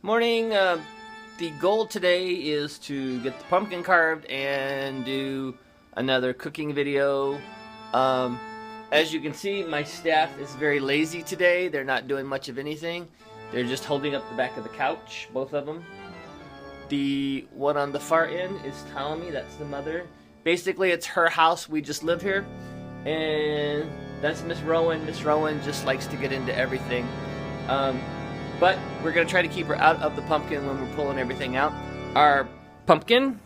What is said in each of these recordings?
Morning. The goal today is to get the pumpkin carved and do another cooking video. As you can see, my staff is very lazy today. They're not doing much of anything. They're just holding up the back of the couch, both of them. The one on the far end is Tommy, that's the mother. Basically, it's her house. We just live here. And that's Miss Rowan. Miss Rowan just likes to get into everything. But we're going to try to keep her out of the pumpkin when we're pulling everything out. Our pumpkin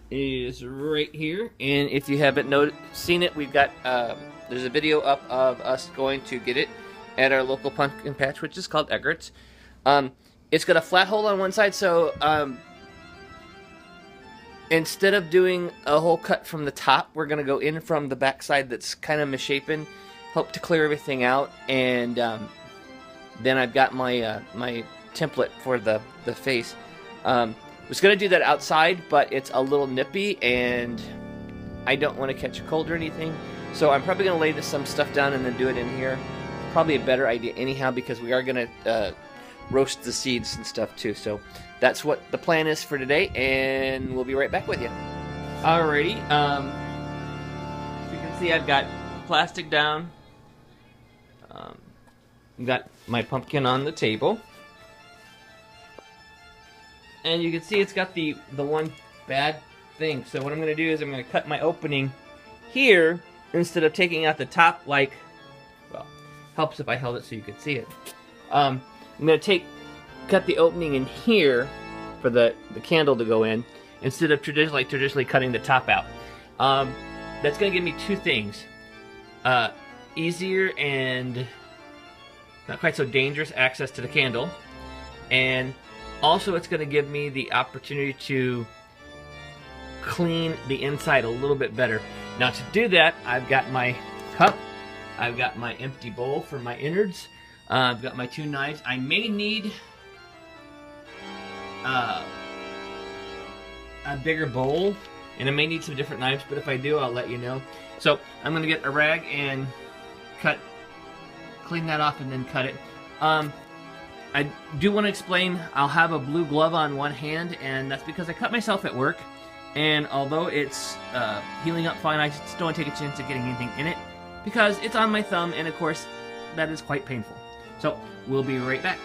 is right here. And if you haven't seen it, we've got, there's a video up of us going to get it at our local pumpkin patch, which is called Eggert's. It's got a flat hole on one side, so instead of doing a hole cut from the top, we're going to go in from the back side that's kind of misshapen. Hope to clear everything out, and then I've got my my template for the face. Was going to do that outside, but it's a little nippy, and I don't want to catch a cold or anything. So I'm probably going to lay some stuff down and then do it in here. Probably a better idea anyhow, because we are going to roast the seeds and stuff too. So that's what the plan is for today, and we'll be right back with you. Alrighty. As you can see, I've got plastic down. I've got my pumpkin on the table, and you can see it's got the one bad thing. So what I'm going to do is I'm going to cut my opening here instead of taking out the top, like, well, helps if I held it so you could see it. I'm going to cut the opening in here for the candle to go in instead of traditionally cutting the top out. That's going to give me two things: easier and not quite so dangerous access to the candle, and also it's going to give me the opportunity to clean the inside a little bit better. Now to do that, I've got my cup, I've got my empty bowl for my innards, I've got my two knives. I may need a bigger bowl, and I may need some different knives, but if I do, I'll let you know. So I'm going to get a rag and clean that off and then cut it. I do want to explain, I'll have a blue glove on one hand, and that's because I cut myself at work, and although it's healing up fine, I just don't want to take a chance of getting anything in it because it's on my thumb, and of course that is quite painful. So we'll be right back.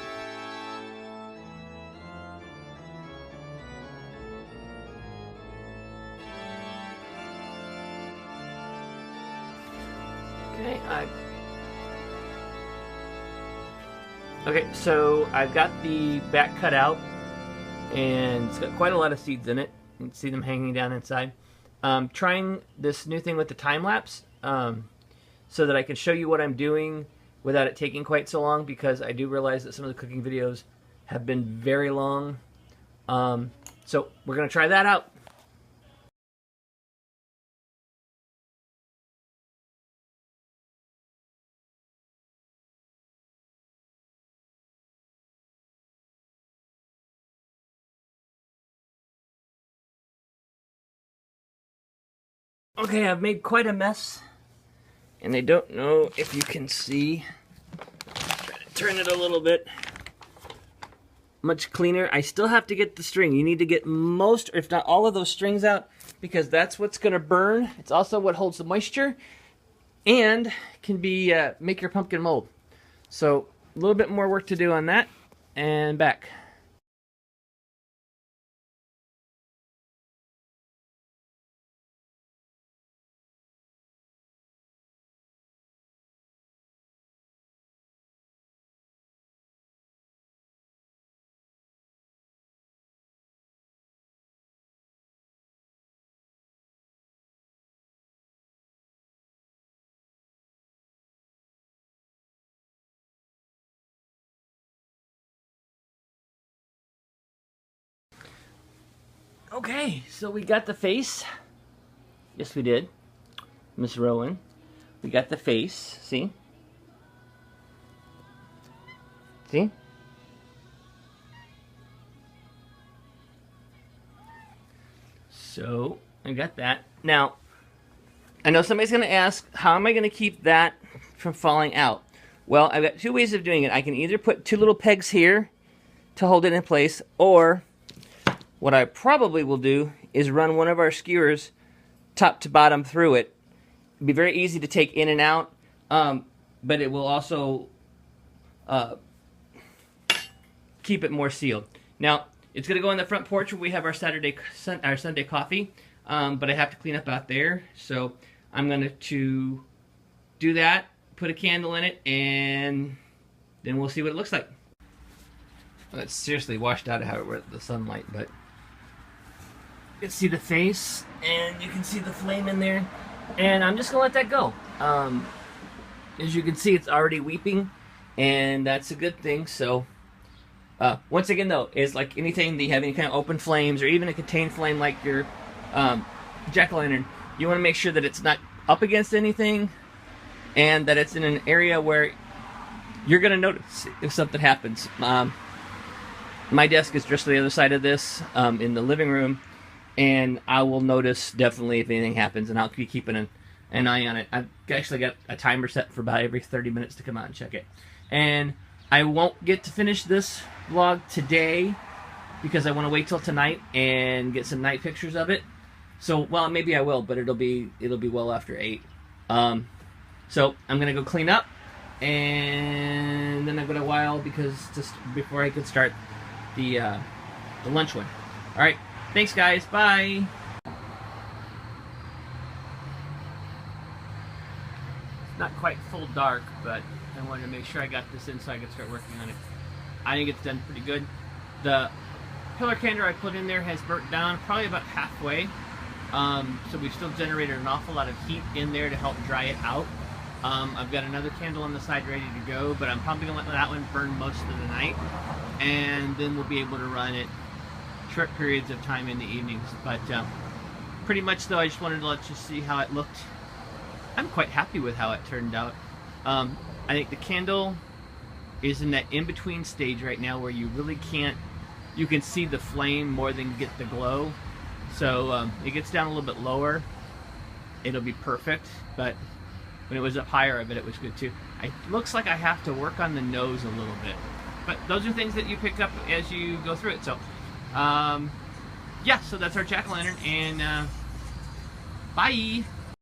Okay, so I've got the back cut out, and it's got quite a lot of seeds in it. You can see them hanging down inside. Trying this new thing with the time lapse so that I can show you what I'm doing without it taking quite so long, because I do realize that some of the cooking videos have been very long. So we're going to try that out. Okay, I've made quite a mess, and I don't know if you can see. Try to turn it a little bit. Much cleaner. I still have to get the string. You need to get most, if not all, of those strings out, because that's what's going to burn. It's also what holds the moisture and can be make your pumpkin mold. So a little bit more work to do on that, and back. Okay, so we got the face. Yes, we did. Miss Rowan. We got the face. See? See? So, I got that. Now, I know somebody's going to ask, how am I going to keep that from falling out? Well, I've got two ways of doing it. I can either put two little pegs here to hold it in place, or what I probably will do is run one of our skewers top to bottom through it. It'd be very easy to take in and out, but it will also keep it more sealed. Now, it's going to go on the front porch where we have our Sunday coffee, but I have to clean up out there, so I'm going to do that, put a candle in it, and then we'll see what it looks like. Well, it's seriously washed out of the sunlight, but you can see the face, and you can see the flame in there, and I'm just going to let that go. As you can see, it's already weeping, and that's a good thing. So once again, though, is like anything that you have any kind of open flames or even a contained flame like your jack-o'-lantern, you want to make sure that it's not up against anything and that it's in an area where you're going to notice if something happens. My desk is just to the other side of this in the living room, and I will notice definitely if anything happens, and I'll be keeping an eye on it. I've actually got a timer set for about every 30 minutes to come out and check it. And I won't get to finish this vlog today because I want to wait till tonight and get some night pictures of it. So, well, maybe I will, but it'll be well after 8. So I'm gonna go clean up, and then I've got a while because just before I can start the lunch one. All right, thanks guys. Bye. Not quite full dark, but I wanted to make sure I got this in so I could start working on it. I think it's done pretty good. The pillar candle I put in there has burnt down probably about halfway. So we've still generated an awful lot of heat in there to help dry it out. I've got another candle on the side ready to go, but I'm probably going to let that one burn most of the night. And then we'll be able to run it short periods of time in the evenings. But pretty much though, I just wanted to let you see how it looked. I'm quite happy with how it turned out. I think the candle is in that in-between stage right now where you really can't, you can see the flame more than get the glow. So it gets down a little bit lower, it'll be perfect, but when it was up higher, I bet it was good too. It looks like I have to work on the nose a little bit, but those are things that you pick up as you go through it. So yeah, so that's our jack-o'-lantern, and bye!